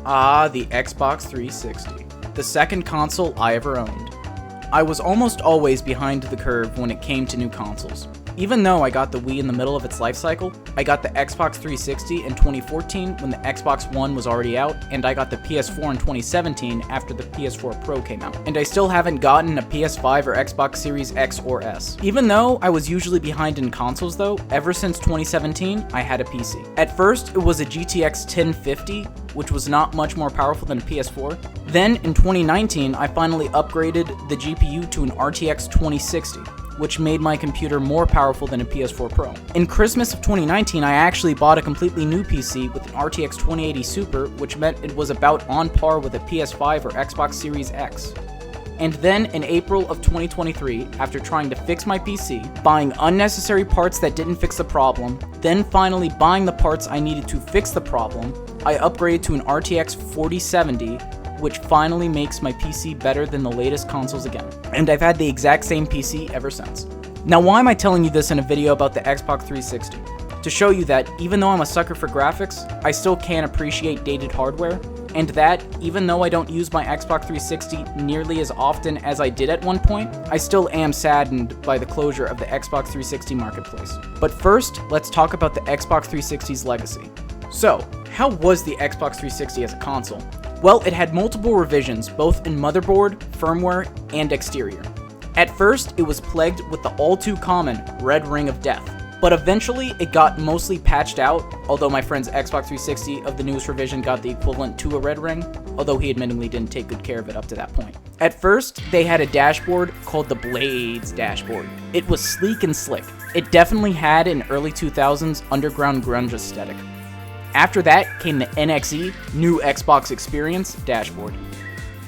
Ah, the Xbox 360. The second console I ever owned. I was almost always behind the curve when it came to new consoles. Even though I got the Wii in the middle of its life cycle, I got the Xbox 360 in 2014 when the Xbox One was already out, and I got the PS4 in 2017 after the PS4 Pro came out. And I still haven't gotten a PS5 or Xbox Series X or S. Even though I was usually behind in consoles though, ever since 2017, I had a PC. At first, it was a GTX 1050, which was not much more powerful than a PS4. Then, in 2019, I finally upgraded the GPU to an RTX 2060. Which made my computer more powerful than a PS4 Pro. In Christmas of 2019, I actually bought a completely new PC with an RTX 2080 Super, which meant it was about on par with a PS5 or Xbox Series X. And then in April of 2023, after trying to fix my PC, buying unnecessary parts that didn't fix the problem, then finally buying the parts I needed to fix the problem, I upgraded to an RTX 4070, which finally makes my PC better than the latest consoles again. And I've had the exact same PC ever since. Now, why am I telling you this in a video about the Xbox 360? To show you that even though I'm a sucker for graphics, I still can appreciate dated hardware, and that even though I don't use my Xbox 360 nearly as often as I did at one point, I still am saddened by the closure of the Xbox 360 marketplace. But first, let's talk about the Xbox 360's legacy. So, how was the Xbox 360 as a console? Well, it had multiple revisions, both in motherboard, firmware, and exterior. At first, it was plagued with the all-too-common red ring of death, but eventually it got mostly patched out, although my friend's Xbox 360 of the newest revision got the equivalent to a red ring, although he admittedly didn't take good care of it up to that point. At first, they had a dashboard called the Blades dashboard. It was sleek and slick. It definitely had an early 2000s underground grunge aesthetic. After that came the NXE, New Xbox Experience dashboard.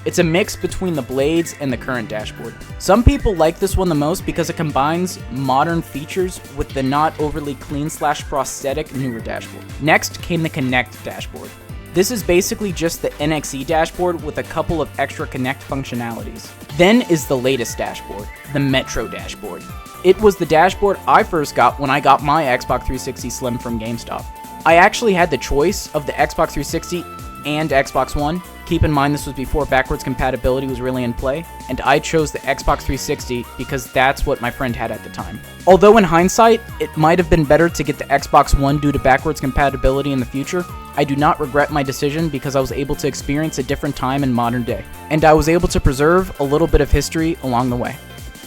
It's a mix between the Blades and the current dashboard. Some people like this one the most because it combines modern features with the not overly clean/prosthetic newer dashboard. Next came the Kinect dashboard. This is basically just the NXE dashboard with a couple of extra Kinect functionalities. Then is the latest dashboard, the Metro dashboard. It was the dashboard I first got when I got my Xbox 360 Slim from GameStop. I actually had the choice of the Xbox 360 and Xbox One. Keep in mind this was before backwards compatibility was really in play, and I chose the Xbox 360 because that's what my friend had at the time. Although in hindsight, it might have been better to get the Xbox One due to backwards compatibility in the future, I do not regret my decision because I was able to experience a different time in modern day, and I was able to preserve a little bit of history along the way.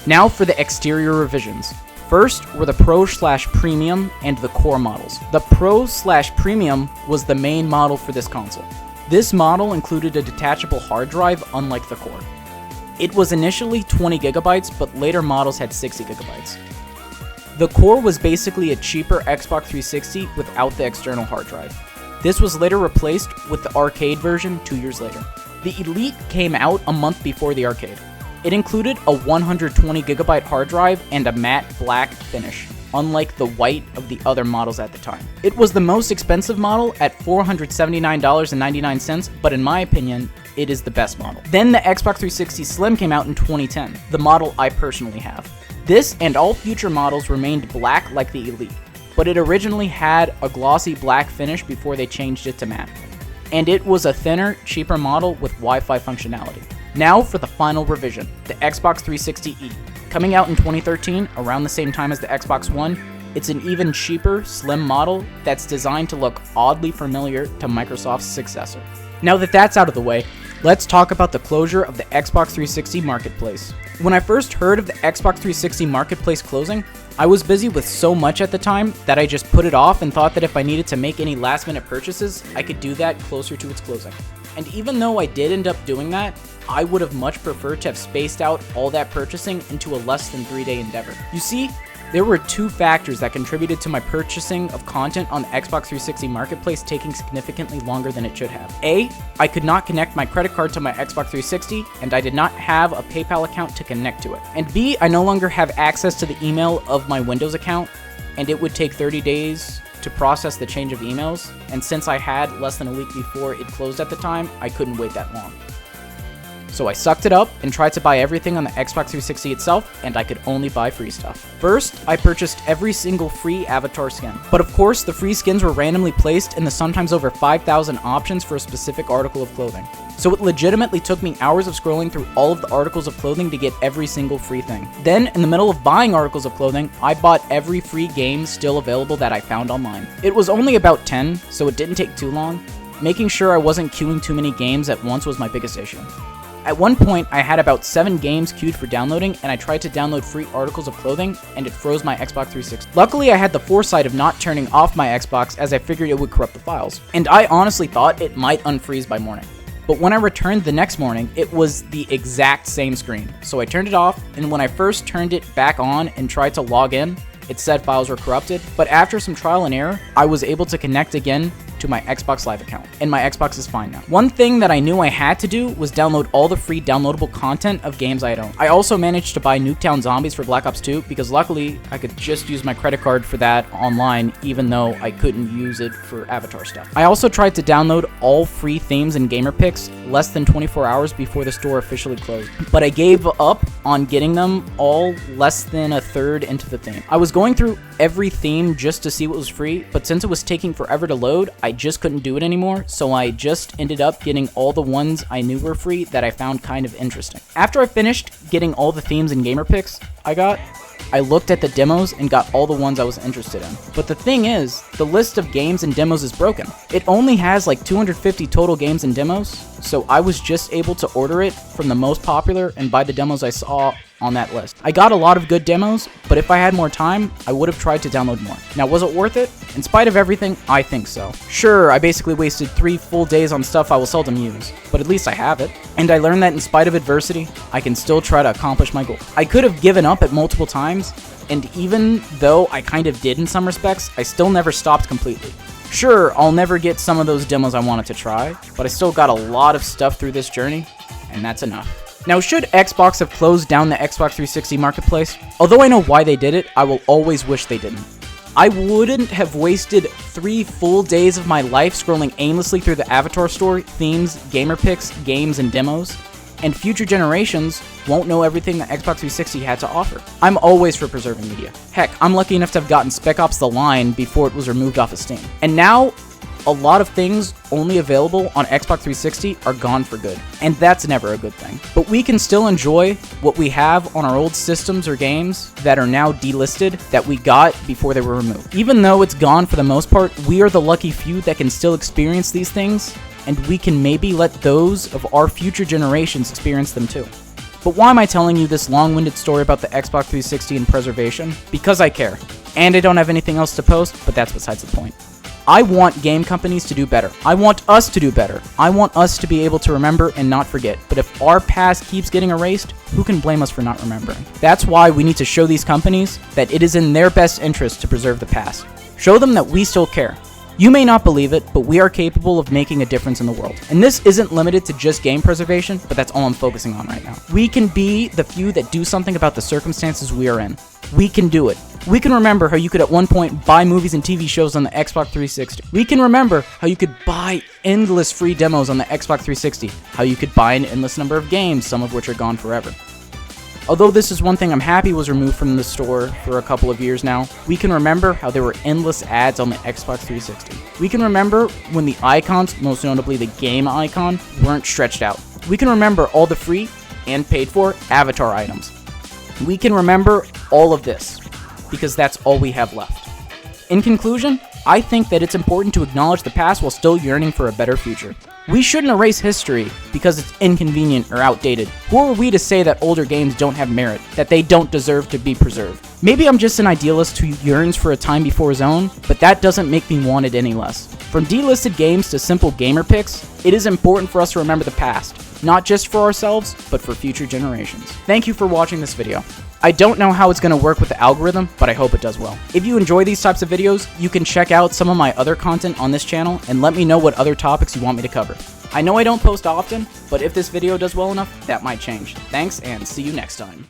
Now for the exterior revisions. First were the Pro/Premium and the Core models. The Pro/Premium was the main model for this console. This model included a detachable hard drive, unlike the Core. It was initially 20 gigabytes, but later models had 60 gigabytes. The Core was basically a cheaper Xbox 360 without the external hard drive. This was later replaced with the arcade version 2 years later. The Elite came out a month before the arcade. It included a 120 gigabyte hard drive and a matte black finish, unlike the white of the other models at the time. It was the most expensive model at $479.99, but in my opinion, it is the best model. Then the Xbox 360 Slim came out in 2010, the model I personally have. This and all future models remained black like the Elite, but it originally had a glossy black finish before they changed it to matte. And it was a thinner, cheaper model with Wi-Fi functionality. Now for the final revision, the Xbox 360e. Coming out in 2013, around the same time as the Xbox One, it's an even cheaper, slim model that's designed to look oddly familiar to Microsoft's successor. Now that that's out of the way, let's talk about the closure of the Xbox 360 Marketplace. When I first heard of the Xbox 360 Marketplace closing, I was busy with so much at the time that I just put it off and thought that if I needed to make any last-minute purchases, I could do that closer to its closing. And even though I did end up doing that, I would have much preferred to have spaced out all that purchasing into a less than 3-day endeavor. You see, there were two factors that contributed to my purchasing of content on the Xbox 360 Marketplace taking significantly longer than it should have. A, I could not connect my credit card to my Xbox 360, and I did not have a PayPal account to connect to it. And B, I no longer have access to the email of my Windows account, and it would take 30 days to process the change of emails, and since I had less than a week before it closed at the time, I couldn't wait that long. So I sucked it up and tried to buy everything on the Xbox 360 itself, and I could only buy free stuff. First, I purchased every single free avatar skin. But of course, the free skins were randomly placed in the sometimes over 5,000 options for a specific article of clothing. So it legitimately took me hours of scrolling through all of the articles of clothing to get every single free thing. Then, in the middle of buying articles of clothing, I bought every free game still available that I found online. It was only about 10, so it didn't take too long. Making sure I wasn't queuing too many games at once was my biggest issue. At one point, I had about 7 games queued for downloading, and I tried to download free articles of clothing, and it froze my Xbox 360. Luckily, I had the foresight of not turning off my Xbox, as I figured it would corrupt the files. And I honestly thought it might unfreeze by morning. But when I returned the next morning, it was the exact same screen. So I turned it off, and when I first turned it back on and tried to log in, it said files were corrupted. But after some trial and error, I was able to connect again to my Xbox Live account, and my Xbox is fine now. One thing that I knew I had to do was download all the free downloadable content of games I had owned. I also managed to buy Nuketown Zombies for Black Ops 2 because luckily I could just use my credit card for that online, even though I couldn't use it for Avatar stuff. I also tried to download all free themes and gamer picks less than 24 hours before the store officially closed, but I gave up on getting them all less than a third into the theme. I was going through every theme just to see what was free, but since it was taking forever to load, I just couldn't do it anymore, so I just ended up getting all the ones I knew were free that I found kind of interesting. After I finished getting all the themes and gamer picks I looked at the demos and got all the ones I was interested in. But the thing is, the list of games and demos is broken. It only has like 250 total games and demos, so I was just able to order it from the most popular and buy the demos I saw on that list. I got a lot of good demos, but if I had more time, I would have tried to download more. Now, was it worth it? In spite of everything, I think so. Sure, I basically wasted 3 full days on stuff I will seldom use, but at least I have it. And I learned that in spite of adversity, I can still try to accomplish my goal. I could have given up at multiple times, and even though I kind of did in some respects, I still never stopped completely. Sure, I'll never get some of those demos I wanted to try, but I still got a lot of stuff through this journey, and that's enough. Now, should Xbox have closed down the Xbox 360 marketplace? Although I know why they did it, I will always wish they didn't. I wouldn't have wasted 3 full days of my life scrolling aimlessly through the Avatar store, themes, gamer picks, games, and demos, and future generations won't know everything that Xbox 360 had to offer. I'm always for preserving media. Heck, I'm lucky enough to have gotten Spec Ops: The Line before it was removed off of Steam. And now, a lot of things only available on Xbox 360 are gone for good, and that's never a good thing. But we can still enjoy what we have on our old systems or games that are now delisted that we got before they were removed. Even though it's gone for the most part, we are the lucky few that can still experience these things, and we can maybe let those of our future generations experience them too. But why am I telling you this long-winded story about the Xbox 360 and preservation? Because I care. And I don't have anything else to post, but that's besides the point. I want game companies to do better. I want us to do better. I want us to be able to remember and not forget. But if our past keeps getting erased, who can blame us for not remembering? That's why we need to show these companies that it is in their best interest to preserve the past. Show them that we still care. You may not believe it, but we are capable of making a difference in the world. And this isn't limited to just game preservation, but that's all I'm focusing on right now. We can be the few that do something about the circumstances we are in. We can do it. We can remember how you could at one point buy movies and TV shows on the Xbox 360. We can remember how you could buy endless free demos on the Xbox 360. How you could buy an endless number of games, some of which are gone forever. Although this is one thing I'm happy was removed from the store for a couple of years now, we can remember how there were endless ads on the Xbox 360. We can remember when the icons, most notably the game icon, weren't stretched out. We can remember all the free and paid for avatar items. We can remember all of this, because that's all we have left. In conclusion, I think that it's important to acknowledge the past while still yearning for a better future. We shouldn't erase history because it's inconvenient or outdated. Who are we to say that older games don't have merit, that they don't deserve to be preserved? Maybe I'm just an idealist who yearns for a time before his own, but that doesn't make me want it any less. From delisted games to simple gamer picks, it is important for us to remember the past, not just for ourselves, but for future generations. Thank you for watching this video. I don't know how it's going to work with the algorithm, but I hope it does well. If you enjoy these types of videos, you can check out some of my other content on this channel and let me know what other topics you want me to cover. I know I don't post often, but if this video does well enough, that might change. Thanks, and see you next time.